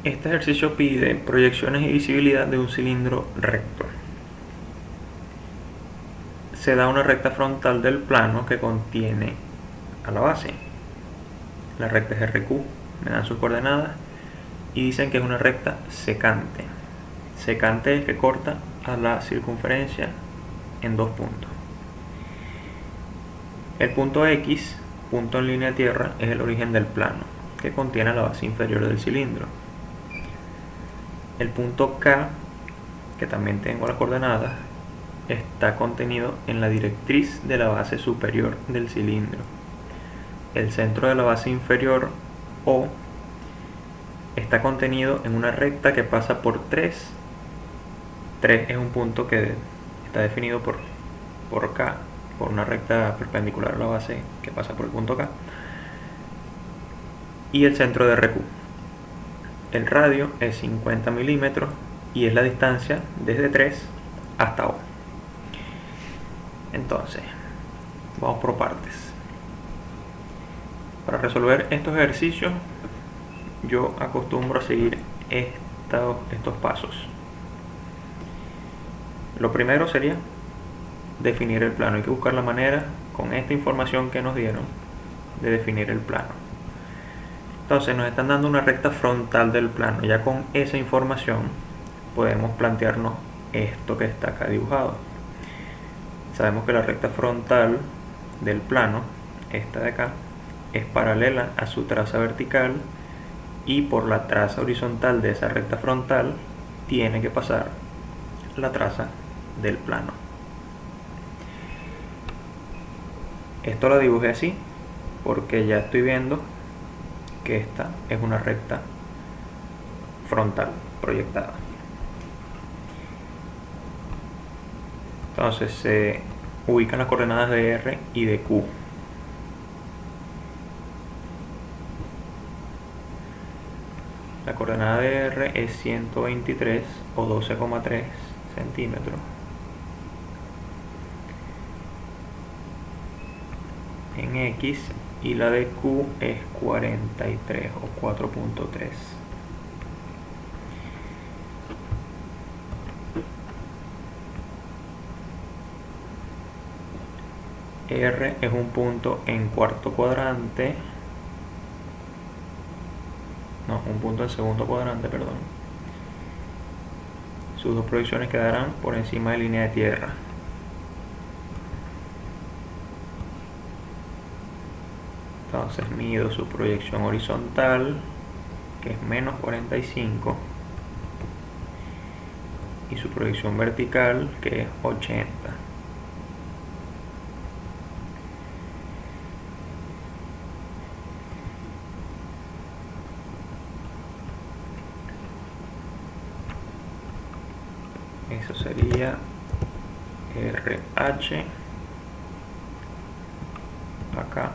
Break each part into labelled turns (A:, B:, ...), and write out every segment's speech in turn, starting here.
A: Este ejercicio pide proyecciones y visibilidad de un cilindro recto. Se da una recta frontal del plano que contiene a la base. La recta es RQ, me dan sus coordenadas y dicen que es una recta secante. Secante es que corta a la circunferencia en dos puntos. El punto X, punto en línea de tierra, es el origen del plano, que contiene la base inferior del cilindro. El punto K, que también tengo las coordenadas, está contenido en la directriz de la base superior del cilindro. El centro de la base inferior, O, está contenido en una recta que pasa por 3. 3 es un punto que está definido por K, por una recta perpendicular a la base que pasa por el punto K. Y el centro de RQ. El radio es 50 milímetros y es la distancia desde 3 hasta O. Entonces, vamos por partes. Para resolver estos ejercicios, yo acostumbro a seguir estos pasos. Lo primero sería definir el plano. Hay que buscar la manera, con esta información que nos dieron, de definir el plano. Entonces nos están dando una recta frontal del plano. Ya con esa información podemos plantearnos esto que está acá dibujado. Sabemos que la recta frontal del plano, esta de acá, es paralela a su traza vertical y por la traza horizontal de esa recta frontal tiene que pasar la traza del plano. Esto lo dibujé así porque ya estoy viendo que esta es una recta frontal proyectada. Entonces se ubican las coordenadas de R y de Q. La coordenada de R es 123 o 12,3 centímetros. En X, y la de Q es 43 o 4,3. R es un punto en cuarto cuadrante, no, un punto en segundo cuadrante, perdón. Sus dos proyecciones quedarán por encima de línea de tierra. Entonces mido su proyección horizontal, que es menos 45, y su proyección vertical, que es 80. Eso sería RH acá.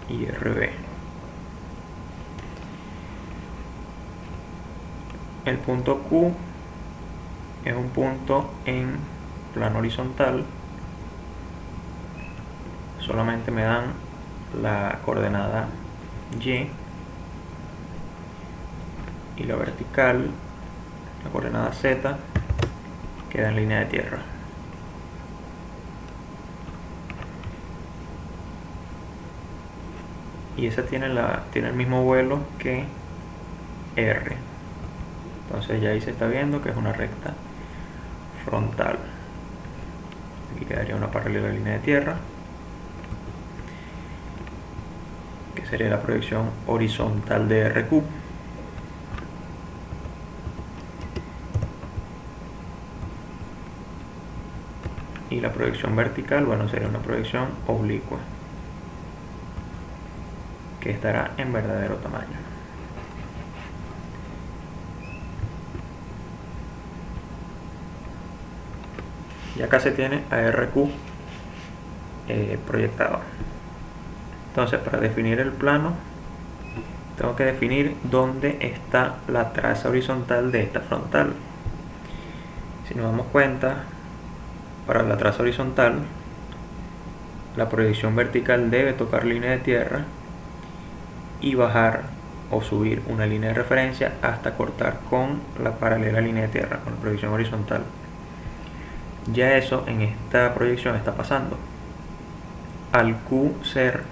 A: Y RB. El punto Q es un punto en plano horizontal. Solamente me dan la coordenada Y y la vertical, la coordenada Z, queda en línea de tierra. Y esa tiene el mismo vuelo que R. Entonces ya ahí se está viendo que es una recta frontal. Aquí quedaría una paralela a la línea de tierra, que sería la proyección horizontal de RQ. Y la proyección vertical, bueno, sería una proyección oblicua, que estará en verdadero tamaño. Y acá se tiene a RQ proyectado. Entonces, para definir el plano, tengo que definir dónde está la traza horizontal de esta frontal. Si nos damos cuenta, para la traza horizontal la proyección vertical debe tocar línea de tierra y bajar o subir una línea de referencia hasta cortar con la paralela línea de tierra, con la proyección horizontal. Ya eso en esta proyección está pasando. Al Q ser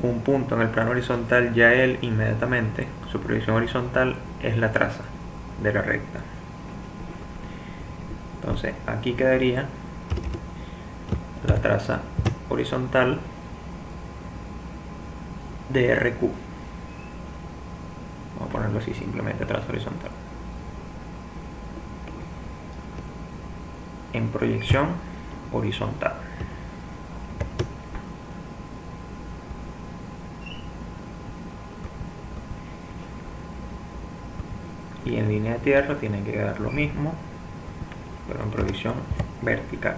A: un punto en el plano horizontal, ya él inmediatamente, su proyección horizontal es la traza de la recta. Entonces aquí quedaría la traza horizontal de RQ. Vamos a ponerlo así, simplemente traza horizontal. En proyección horizontal. Y en línea de tierra tiene que quedar lo mismo, pero en proyección vertical.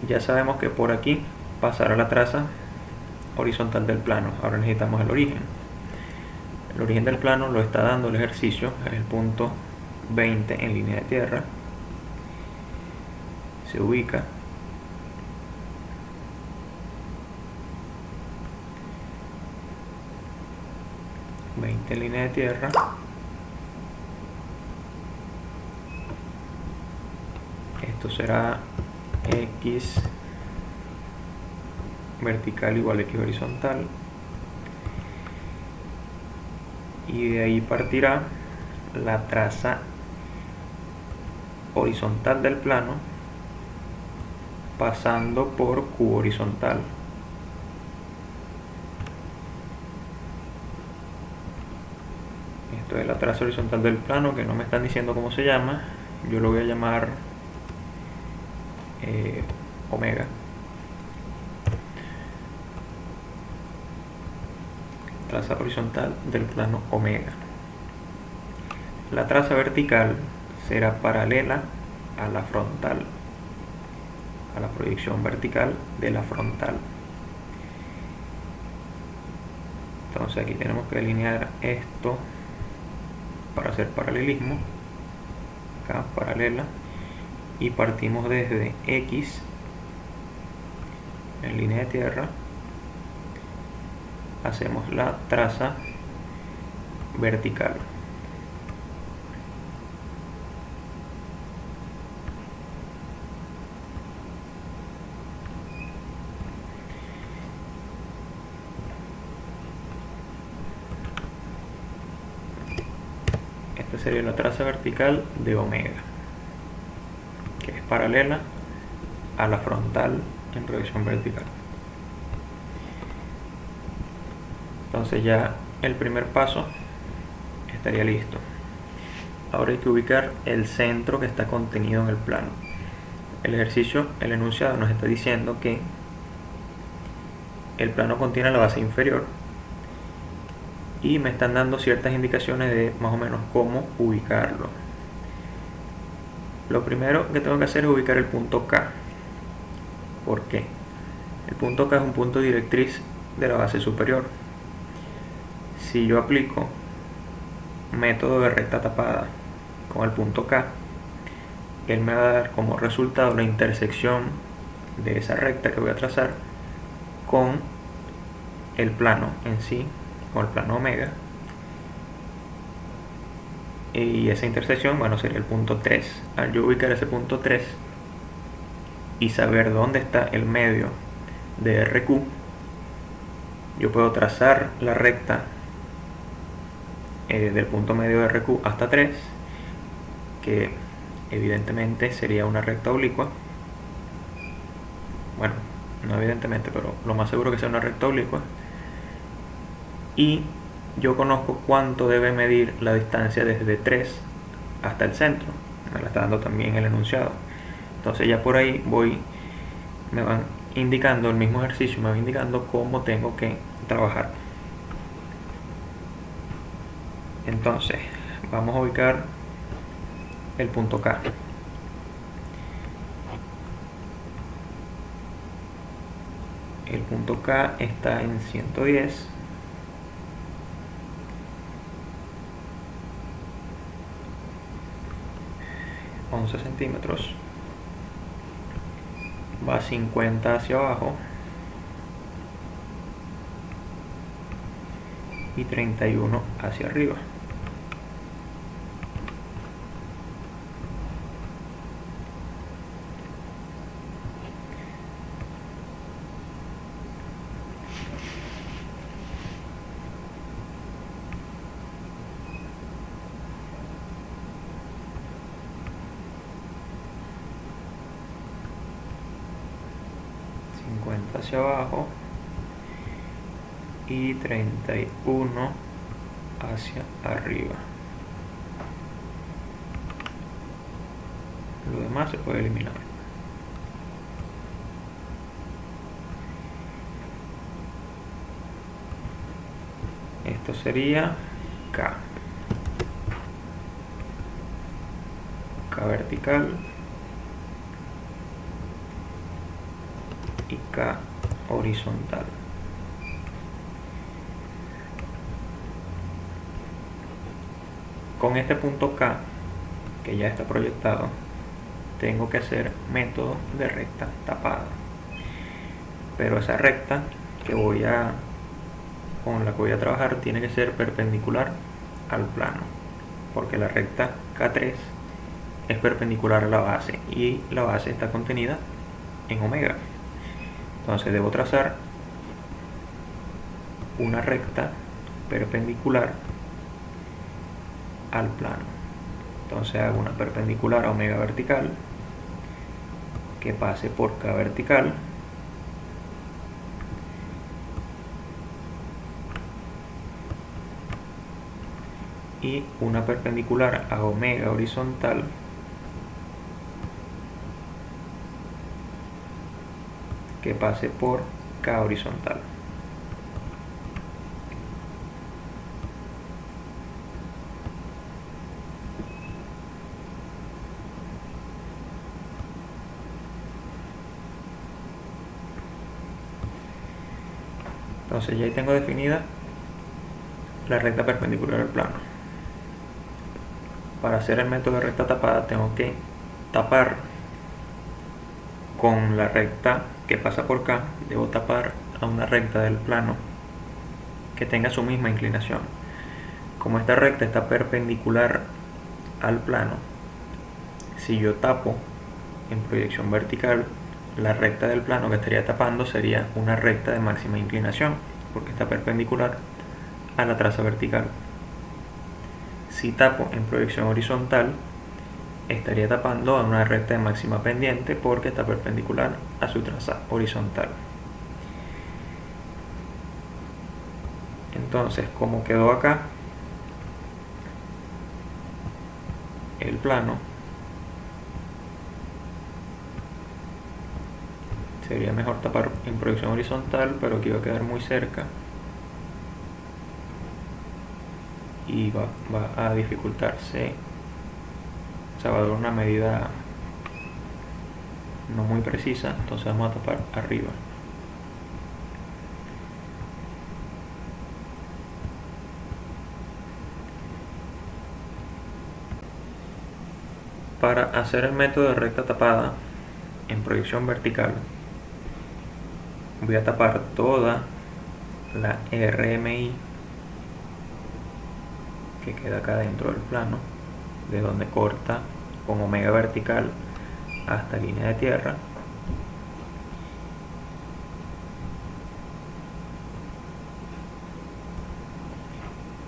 A: Ya sabemos que por aquí pasará la traza horizontal del plano. Ahora necesitamos el origen. El origen del plano lo está dando el ejercicio, es el punto 20 en línea de tierra. Se ubica en línea de tierra. Esto será X vertical igual a X horizontal, y de ahí partirá la traza horizontal del plano pasando por Q horizontal. Esto es la traza horizontal del plano, que no me están diciendo cómo se llama. Yo lo voy a llamar omega. Traza horizontal del plano omega. La traza vertical será paralela a la frontal, a la proyección vertical de la frontal. Entonces aquí tenemos que delinear esto para hacer paralelismo. Acá paralela, y partimos desde X en línea de tierra, hacemos la traza vertical. Esta sería la traza vertical de omega, que es paralela a la frontal en proyección vertical. Entonces ya el primer paso estaría listo. Ahora hay que ubicar el centro que está contenido en el plano. El ejercicio, el enunciado nos está diciendo que el plano contiene la base inferior, y me están dando ciertas indicaciones de más o menos cómo ubicarlo. Lo primero que tengo que hacer es ubicar el punto K. ¿Por qué? El punto K es un punto directriz de la base superior. Si yo aplico método de recta tapada con el punto K, él me va a dar como resultado la intersección de esa recta que voy a trazar con el plano en sí, con el plano omega, y esa intersección, bueno, sería el punto 3. Al yo ubicar ese punto 3 y saber dónde está el medio de RQ, yo puedo trazar la recta del punto medio de RQ hasta 3, que evidentemente sería una recta oblicua. Bueno, no evidentemente, pero lo más seguro que sea una recta oblicua. Y yo conozco cuánto debe medir la distancia desde 3 hasta el centro. Me la está dando también el enunciado. Entonces ya por ahí me van indicando, el mismo ejercicio me va indicando cómo tengo que trabajar. Entonces vamos a ubicar el punto K. El punto K está en 110. 11 centímetros, va 50 hacia abajo y 31 hacia arriba. Hacia abajo y 31 hacia arriba. Lo demás se puede eliminar. Esto sería K vertical y K horizontal. Con este punto K, que ya está proyectado, tengo que hacer método de recta tapada. Pero esa recta con la que voy a trabajar tiene que ser perpendicular al plano, porque la recta K3 es perpendicular a la base y la base está contenida en omega. Entonces debo trazar una recta perpendicular al plano. Entonces hago una perpendicular a omega vertical que pase por K vertical y una perpendicular a omega horizontal que pase por K horizontal. Entonces ya ahí tengo definida la recta perpendicular al plano. Para hacer el método de recta tapada tengo que tapar con la recta que pasa por K, debo tapar a una recta del plano que tenga su misma inclinación. Como esta recta está perpendicular al plano, si yo tapo en proyección vertical, la recta del plano que estaría tapando sería una recta de máxima inclinación, porque está perpendicular a la traza vertical. Si tapo en proyección horizontal, estaría tapando a una recta de máxima pendiente porque está perpendicular a su traza horizontal. Entonces, como quedó acá el plano, sería mejor tapar en proyección horizontal, pero aquí va a quedar muy cerca y va a dificultarse. O sea, va a dar una medida no muy precisa, entonces vamos a tapar arriba. Para hacer el método de recta tapada en proyección vertical, voy a tapar toda la RMI que queda acá dentro del plano, de donde corta con omega vertical hasta línea de tierra.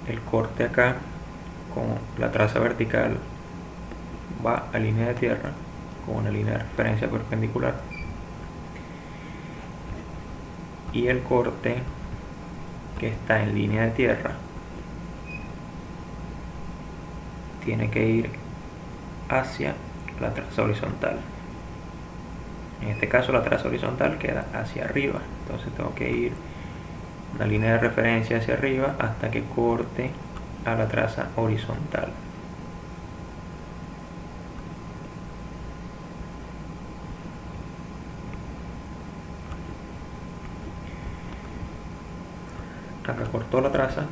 A: El corte acá con la traza vertical va a línea de tierra con una línea de referencia perpendicular, y el corte que está en línea de tierra tiene que ir hacia la traza horizontal. En este caso la traza horizontal queda hacia arriba, entonces tengo que ir una línea de referencia hacia arriba hasta que corte a la traza horizontal. Acá cortó la traza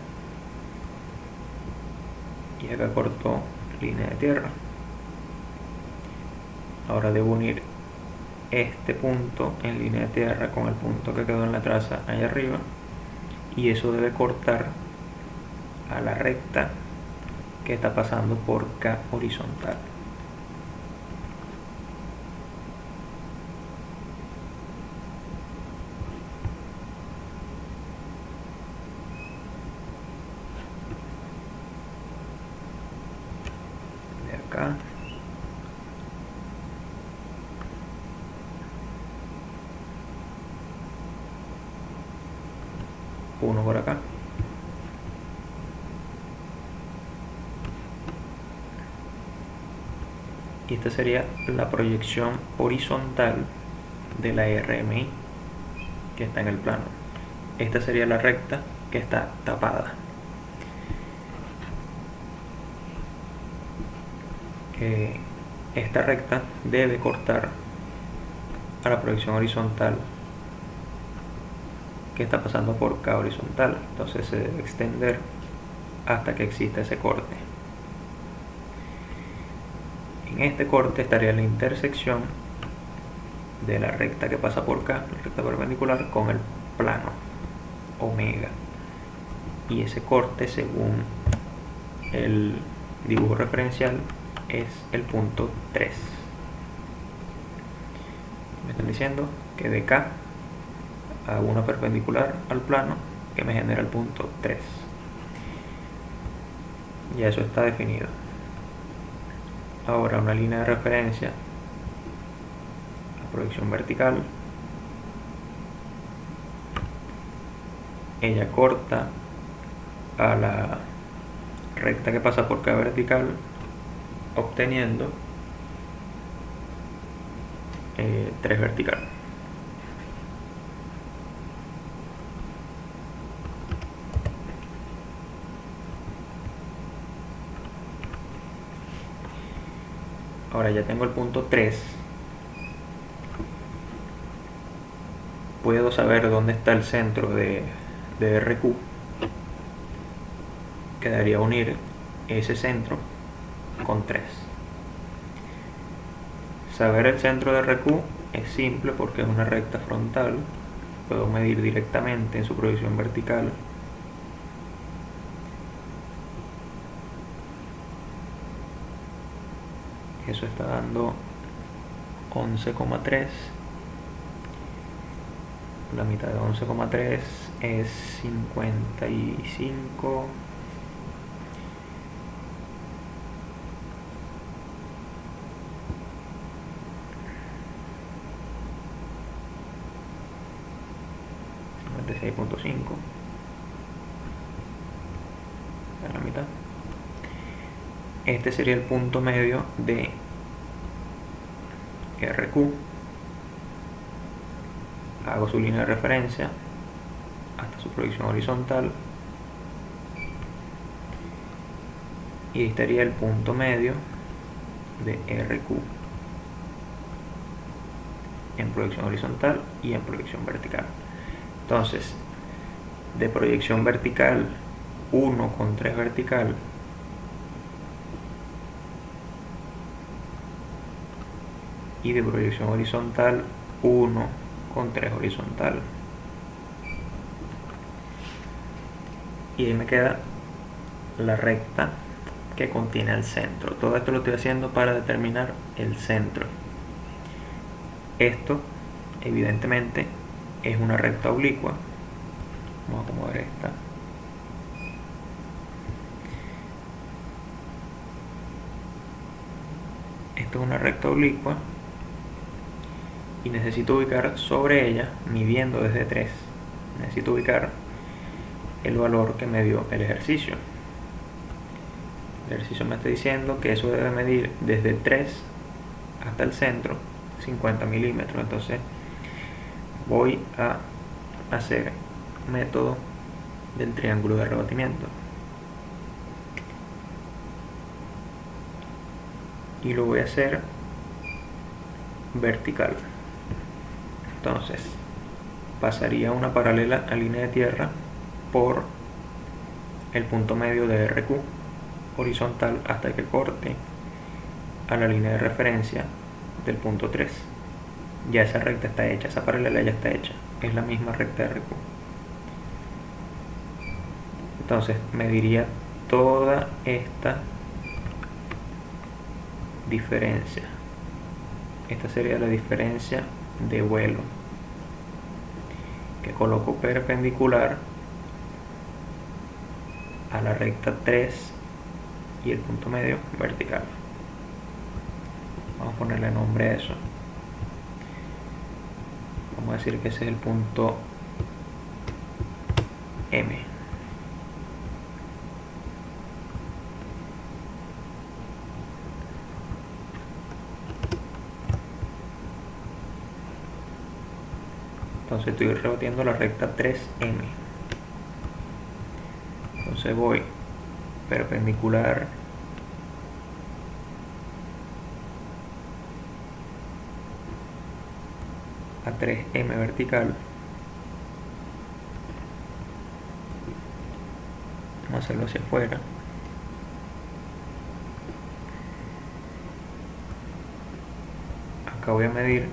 A: y acá cortó línea de tierra. Ahora debo unir este punto en línea de tierra con el punto que quedó en la traza allá arriba, y eso debe cortar a la recta que está pasando por K horizontal. De acá uno por acá, y esta sería la proyección horizontal de la RMI que está en el plano. Esta sería la recta que está tapada. Esta recta debe cortar a la proyección horizontal que está pasando por K horizontal, entonces se debe extender hasta que exista ese corte. En este corte estaría la intersección de la recta que pasa por K, la recta perpendicular, con el plano omega, y ese corte, según el dibujo referencial, es el punto 3. Me están diciendo que de K hago una perpendicular al plano que me genera el punto 3. Ya eso está definido. Ahora una línea de referencia, la proyección vertical, ella corta a la recta que pasa por K vertical, obteniendo 3 vertical. Ahora ya tengo el punto 3. Puedo saber dónde está el centro de RQ. Quedaría unir ese centro con 3. Saber el centro de RQ es simple porque es una recta frontal. Puedo medir directamente en su proyección vertical. Eso está dando 11,3. La mitad de 11,3 es 55. .5 en la mitad. Este sería el punto medio de RQ. Hago su línea de referencia hasta su proyección horizontal, y estaría el punto medio de RQ en proyección horizontal y en proyección vertical. Entonces, de proyección vertical 1 con 3 vertical, y de proyección horizontal 1 con 3 horizontal, y ahí me queda la recta que contiene el centro. Todo esto lo estoy haciendo para determinar el centro. Esto evidentemente es una recta oblicua. Vamos a acomodar esta. Esto es una recta oblicua y necesito ubicar sobre ella, midiendo desde 3, necesito ubicar el valor que me dio el ejercicio. El ejercicio me está diciendo que eso debe medir desde 3 hasta el centro 50 milímetros. Entonces voy a hacer método del triángulo de rebatimiento y lo voy a hacer vertical. Entonces pasaría una paralela a línea de tierra por el punto medio de RQ horizontal hasta que corte a la línea de referencia del punto 3. Ya esa recta está hecha, esa paralela ya está hecha, es la misma recta de RQ. Entonces mediría toda esta diferencia. Esta sería la diferencia de vuelo que coloco perpendicular a la recta 3 y el punto medio vertical. Vamos a ponerle nombre a eso. Vamos a decir que ese es el punto M. Entonces estoy rebatiendo la recta 3M. Entonces voy perpendicular a 3M vertical. Vamos a hacerlo hacia afuera. Acá voy a medir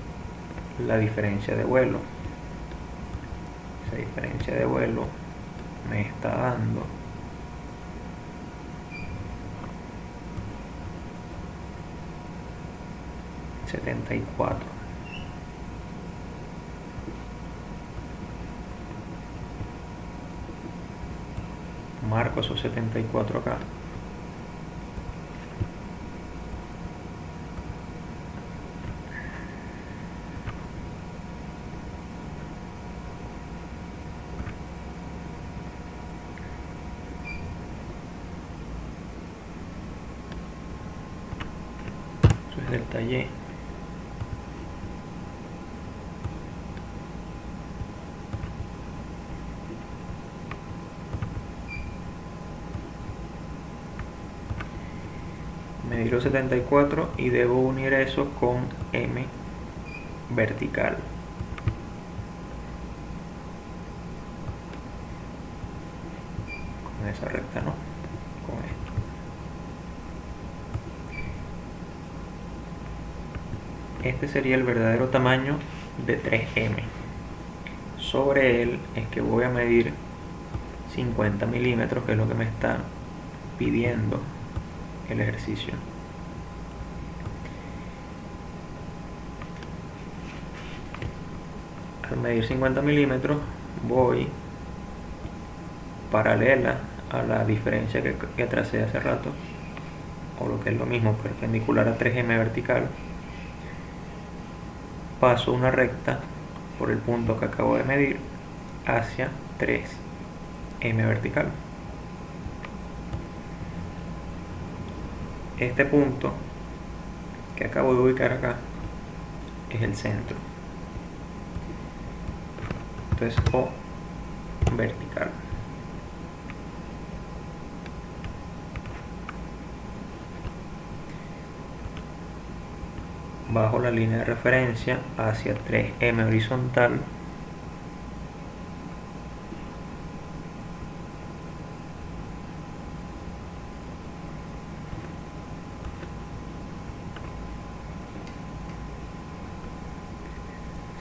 A: la diferencia de vuelo. Esa diferencia de vuelo me está dando 74. Marco esos 74 acá. Eso es delta Y. Medir los 74 y debo unir eso con M vertical. Con esa recta, ¿no? Con esto. Este sería el verdadero tamaño de 3M. Sobre él es que voy a medir 50 milímetros, que es lo que me está pidiendo el ejercicio. Al medir 50 milímetros voy paralela a la diferencia que tracé hace rato, o lo que es lo mismo, perpendicular a 3M vertical. Paso una recta por el punto que acabo de medir hacia 3M vertical. Este punto que acabo de ubicar acá es el centro. Entonces O vertical. Bajo la línea de referencia hacia 3M horizontal.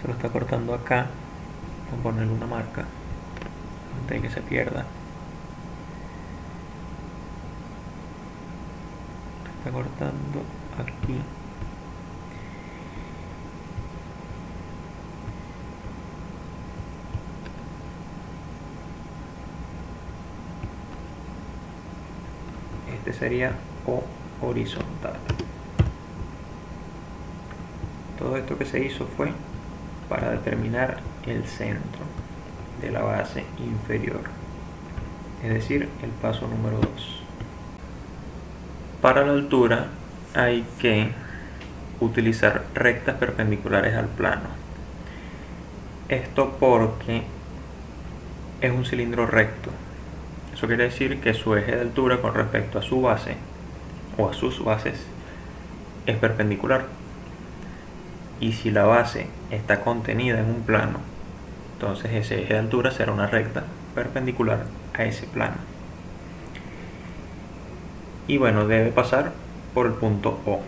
A: Se lo está cortando acá. Vamos a ponerle una marca antes de que se pierda. Está cortando aquí. Este sería O horizontal. Todo esto que se hizo fue para determinar el centro de la base inferior, es decir, el paso número 2. Para la altura hay que utilizar rectas perpendiculares al plano. Esto porque es un cilindro recto. Eso quiere decir que su eje de altura con respecto a su base o a sus bases es perpendicular. Y si la base está contenida en un plano, entonces ese eje de altura será una recta perpendicular a ese plano. Y bueno, debe pasar por el punto O.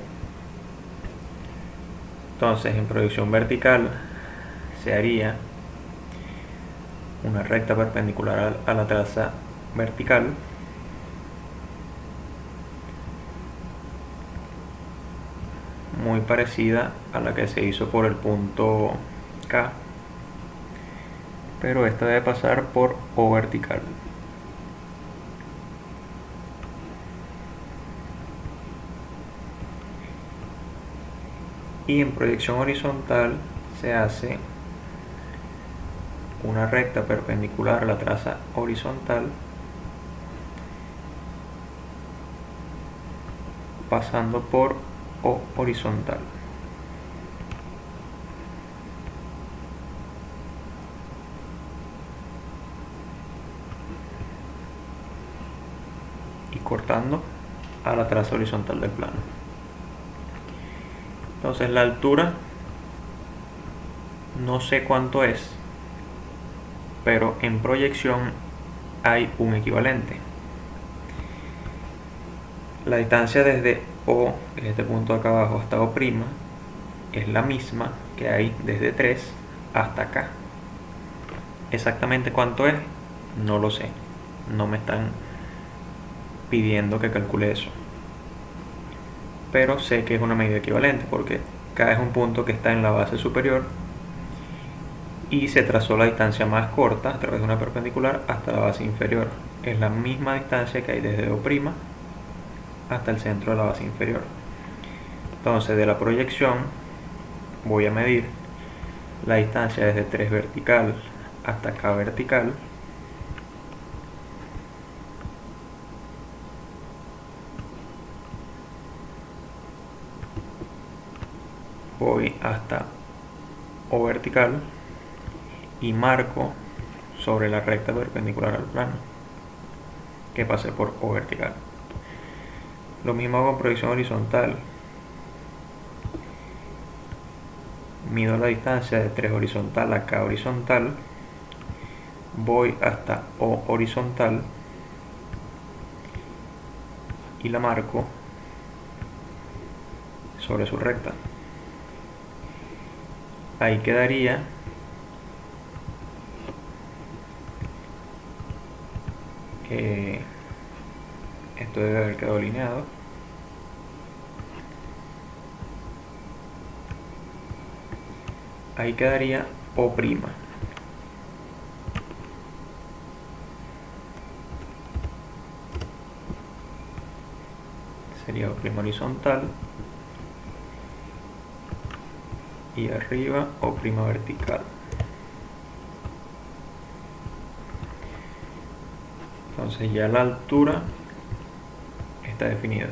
A: Entonces en proyección vertical se haría una recta perpendicular a la traza vertical, muy parecida a la que se hizo por el punto K, pero esta debe pasar por O vertical. Y en proyección horizontal se hace una recta perpendicular a la traza horizontal, pasando por O horizontal. Y cortando a la traza horizontal del plano. Entonces la altura no sé cuánto es, pero en proyección hay un equivalente. La distancia desde O, que es este punto de acá abajo, hasta O', es la misma que hay desde 3 hasta acá. Exactamente cuánto es, no lo sé. No me están pidiendo que calcule eso. Pero sé que es una medida equivalente porque K es un punto que está en la base superior y se trazó la distancia más corta a través de una perpendicular hasta la base inferior. Es la misma distancia que hay desde O' hasta el centro de la base inferior. Entonces de la proyección voy a medir la distancia desde 3 vertical hasta K vertical, voy hasta O vertical y marco sobre la recta perpendicular al plano que pase por O vertical. Lo mismo hago en proyección horizontal. Mido la distancia de 3 horizontal a K horizontal, voy hasta O horizontal y la marco sobre su recta. Ahí quedaría esto debe haber quedado alineado. Ahí quedaría O'. Sería O' horizontal y arriba O' vertical. Entonces ya la altura está definida.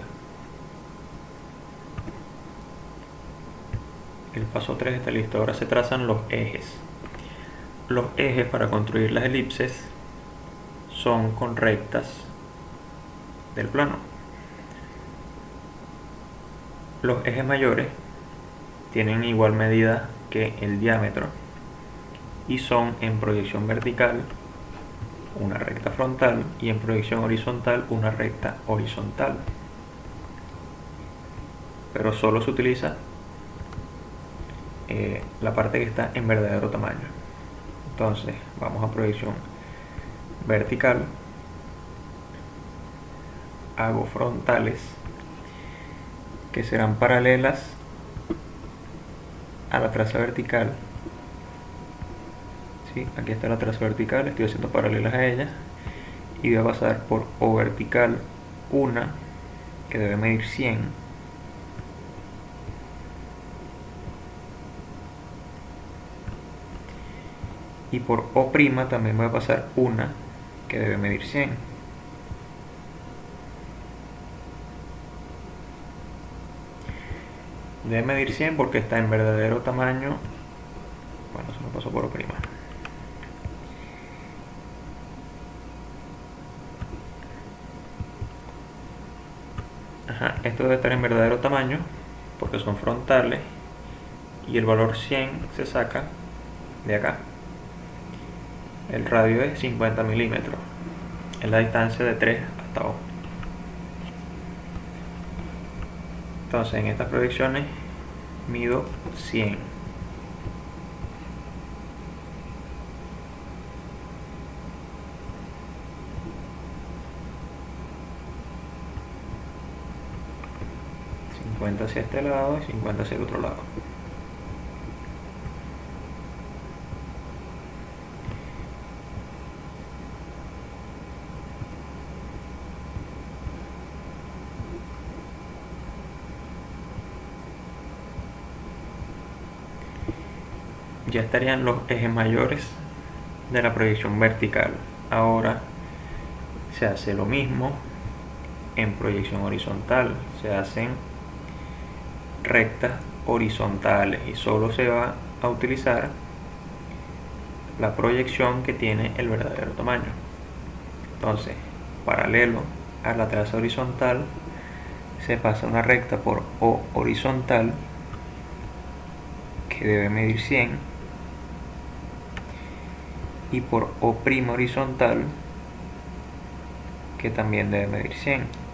A: El paso 3 está listo. Ahora se trazan los ejes. Los ejes para construir las elipses son con rectas del plano. Los ejes mayores tienen igual medida que el diámetro y son en proyección vertical una recta frontal y en proyección horizontal una recta horizontal, pero solo se utiliza la parte que está en verdadero tamaño. Entonces vamos a proyección vertical, hago frontales que serán paralelas a la traza vertical. ¿Sí? Aquí está la traza vertical, estoy haciendo paralelas a ella y voy a pasar por O vertical una que debe medir 100, y por O' también voy a pasar una que debe medir 100. Debe medir 100 porque está en verdadero tamaño. Bueno, eso no pasó por O'. Esto debe estar en verdadero tamaño porque son frontales y el valor 100 se saca de acá. El radio es 50 milímetros, es la distancia de 3 hasta O. Entonces en estas proyecciones mido 100. Hacia este lado y 50 hacia el otro lado. Ya estarían los ejes mayores de la proyección vertical. Ahora se hace lo mismo en proyección horizontal. Se hacen rectas horizontales y solo se va a utilizar la proyección que tiene el verdadero tamaño. Entonces, paralelo a la traza horizontal, se pasa una recta por O horizontal que debe medir 100 y por O' horizontal que también debe medir 100.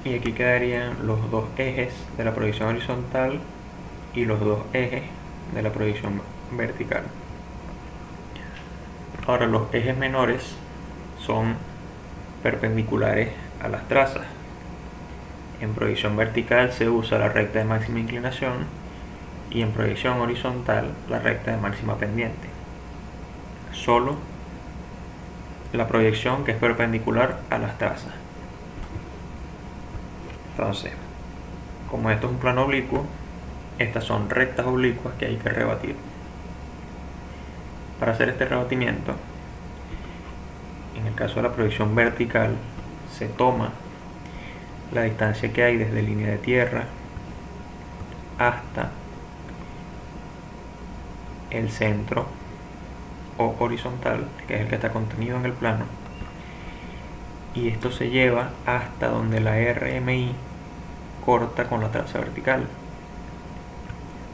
A: Y aquí quedarían los dos ejes de la proyección horizontal y los dos ejes de la proyección vertical. Ahora los ejes menores son perpendiculares a las trazas. En proyección vertical se usa la recta de máxima inclinación y en proyección horizontal la recta de máxima pendiente. Solo la proyección que es perpendicular a las trazas. Entonces, como esto es un plano oblicuo, estas son rectas oblicuas que hay que rebatir. Para hacer este rebatimiento, en el caso de la proyección vertical, se toma la distancia que hay desde línea de tierra hasta el centro o horizontal, que es el que está contenido en el plano, y esto se lleva hasta donde la RMI corta con la traza vertical.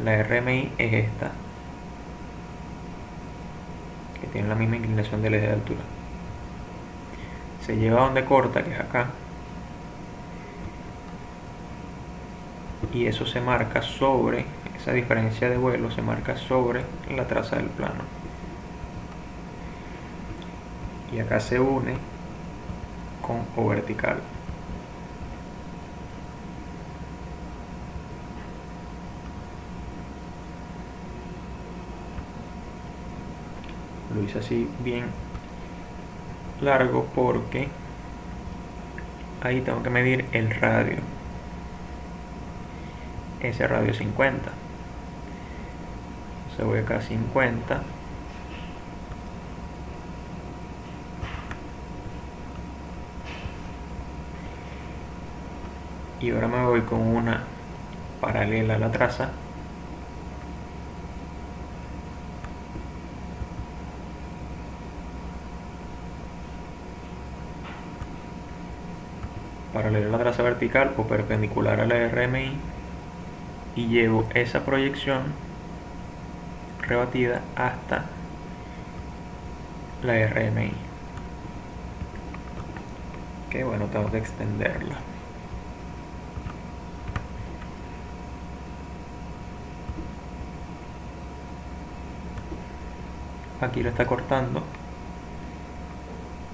A: La RMI es esta, que tiene la misma inclinación del eje de altura. Se lleva a donde corta, que es acá, y eso se marca sobre, esa diferencia de vuelo se marca sobre la traza del plano. Y acá se une con O vertical. Lo hice así bien largo porque ahí tengo que medir el radio. Ese radio es 50. Se voy acá a 50. Y ahora me voy con una paralela a la traza. Paralela a la traza vertical o perpendicular a la RMI, y llevo esa proyección rebatida hasta la RMI. Que bueno, tengo que extenderla. Aquí lo está cortando.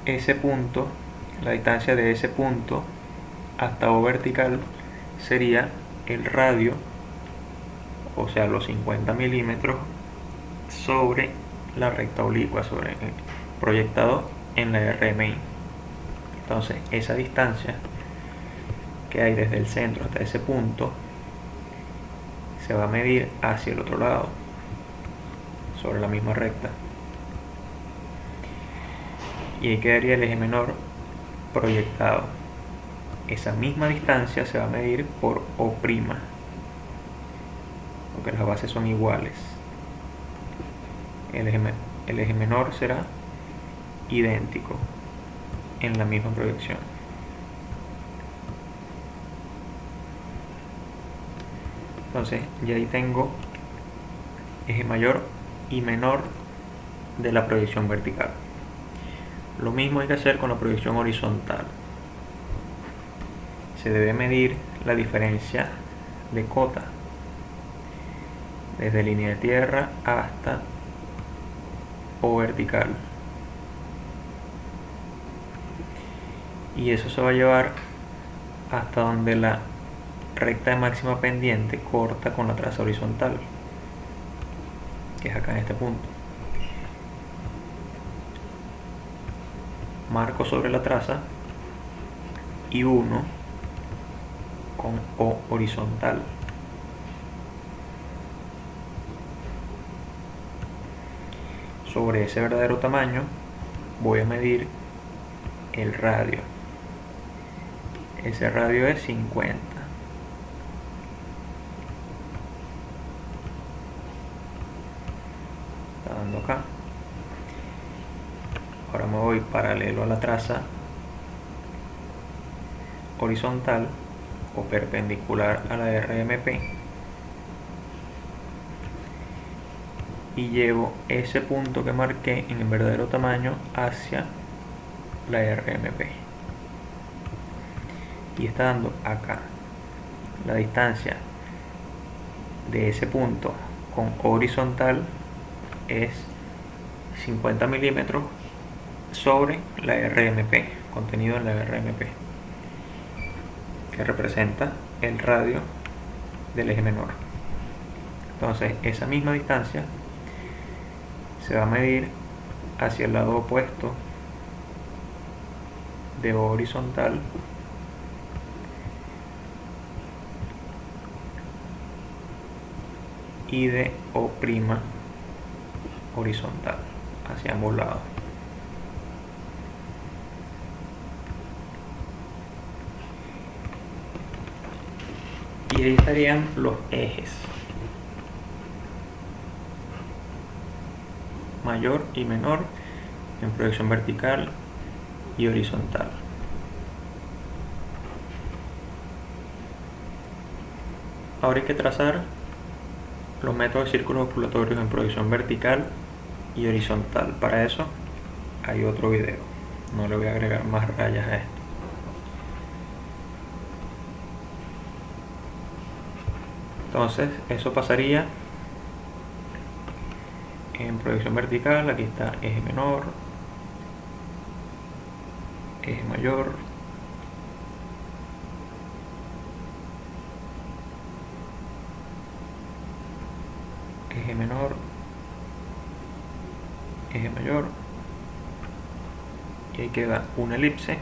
A: Ese punto, la distancia de ese punto hasta O vertical sería el radio, o sea los 50 milímetros sobre la recta oblicua, sobre proyectado en la RMI. Entonces esa distancia que hay desde el centro hasta ese punto se va a medir hacia el otro lado, sobre la misma recta. Y ahí quedaría el eje menor proyectado. Esa misma distancia se va a medir por O', porque las bases son iguales. El eje menor será idéntico en la misma proyección. Entonces ya ahí tengo eje mayor y menor de la proyección vertical. Lo mismo hay que hacer con la proyección horizontal. Se debe medir la diferencia de cota desde línea de tierra hasta O vertical, y eso se va a llevar hasta donde la recta de máxima pendiente corta con la traza horizontal, que es acá en este punto. Marco sobre la traza y uno con O horizontal. Sobre ese verdadero tamaño voy a medir el radio. Ese radio es 50. Está dando acá. Ahora me voy paralelo a la traza horizontal o perpendicular a la RMP y llevo ese punto que marqué en el verdadero tamaño hacia la RMP, y está dando acá. La distancia de ese punto con horizontal es 50 milímetros sobre la RMP, contenido en la RMP, que representa el radio del eje menor. Entonces esa misma distancia se va a medir hacia el lado opuesto de O horizontal y de O' horizontal, hacia ambos lados. Y ahí estarían los ejes mayor y menor en proyección vertical y horizontal. Ahora hay que trazar los métodos de círculos osculatorios en proyección vertical y horizontal. Para eso hay otro video, no le voy a agregar más rayas a esto. Entonces eso pasaría en proyección vertical. Aquí está eje menor, eje mayor, eje menor, eje mayor, y ahí queda una elipse.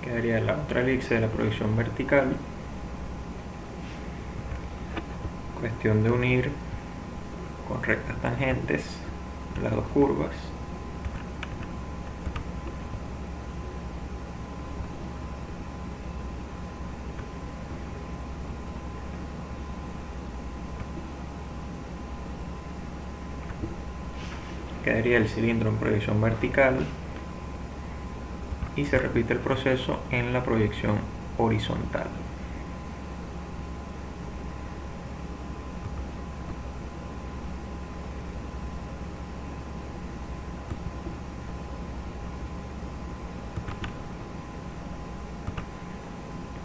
A: Quedaría la otra elipse de la proyección vertical. Cuestión de unir con rectas tangentes las dos curvas. Quedaría el cilindro en proyección vertical y se repite el proceso en la proyección horizontal.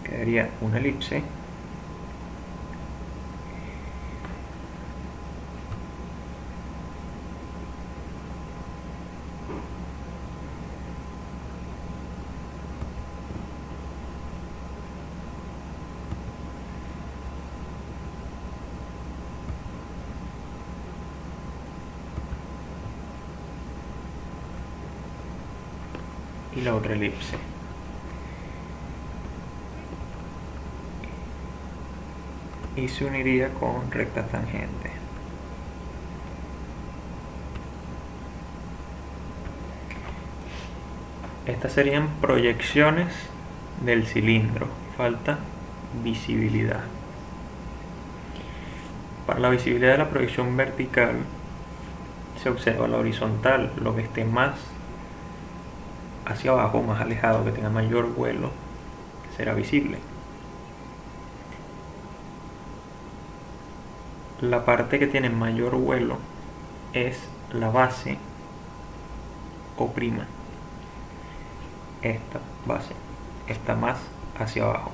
A: Quedaría una elipse y la otra elipse. Y se uniría con rectas tangentes. Estas serían proyecciones del cilindro. Falta visibilidad. Para la visibilidad de la proyección vertical se observa la horizontal. Lo que esté más hacia abajo, más alejado, que tenga mayor vuelo, será visible. La parte que tiene mayor vuelo es la base o prima. Esta base está más hacia abajo.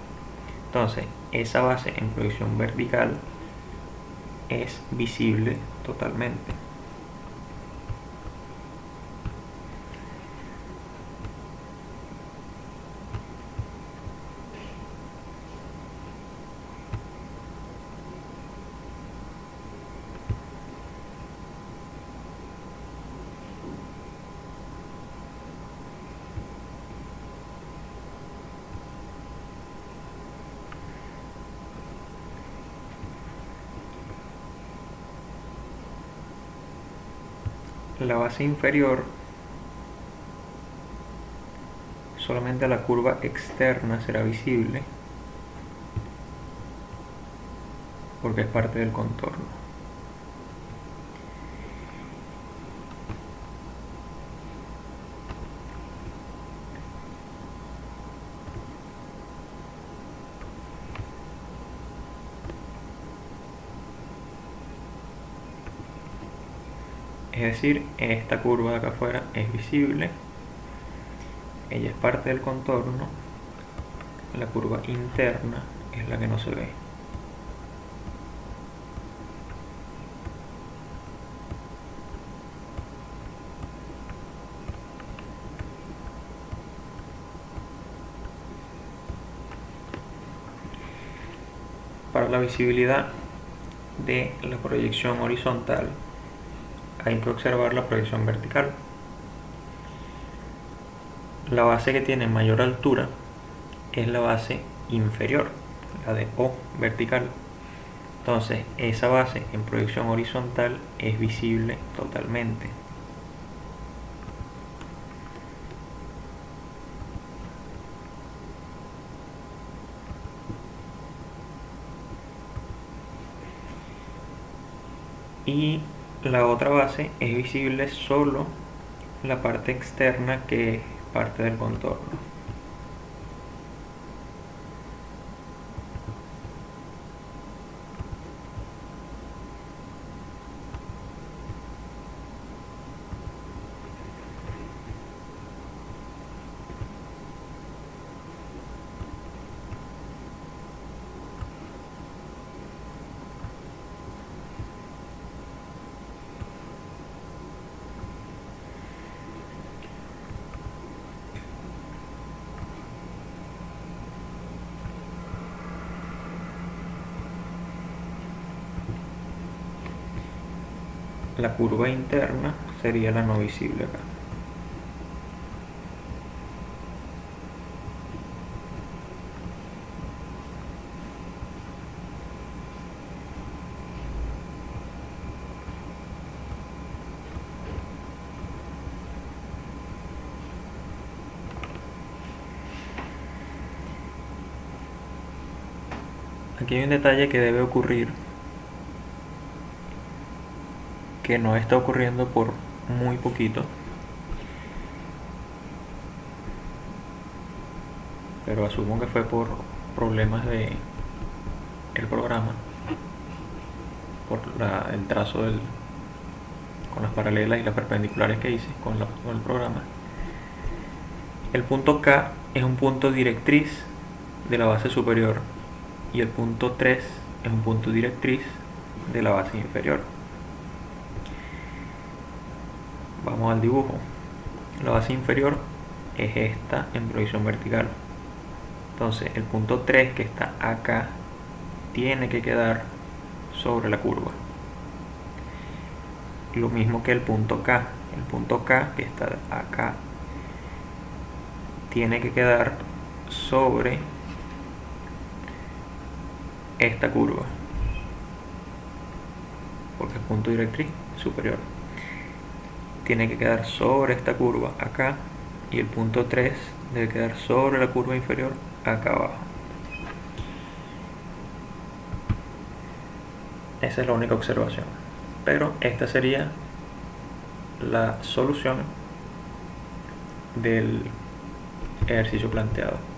A: Entonces, esa base en proyección vertical es visible totalmente. La base inferior, solamente la curva externa será visible porque es parte del contorno. Es decir, esta curva de acá afuera es visible, ella es parte del contorno, la curva interna es la que no se ve. Para la visibilidad de la proyección horizontal hay que observar la proyección vertical. La base que tiene mayor altura es la base inferior, la de O vertical. Entonces esa base en proyección horizontal es visible totalmente. Y la otra base es visible solo la parte externa, que es parte del contorno. La curva interna sería la no visible acá. Aquí hay un detalle que debe ocurrir, que no está ocurriendo por muy poquito, pero asumo que fue por problemas de el programa, por el trazo con las paralelas y las perpendiculares que hice con el programa. El punto K es un punto directriz de la base superior y el punto 3 es un punto directriz de la base inferior. Vamos al dibujo. La base inferior es esta en proyección vertical. Entonces el punto 3, que está acá, tiene que quedar sobre la curva. Lo mismo que el punto K. El punto K, que está acá, tiene que quedar sobre esta curva, porque es punto directriz superior. Tiene que quedar sobre esta curva acá, y el punto 3 debe quedar sobre la curva inferior acá abajo. Esa es la única observación, pero esta sería la solución del ejercicio planteado.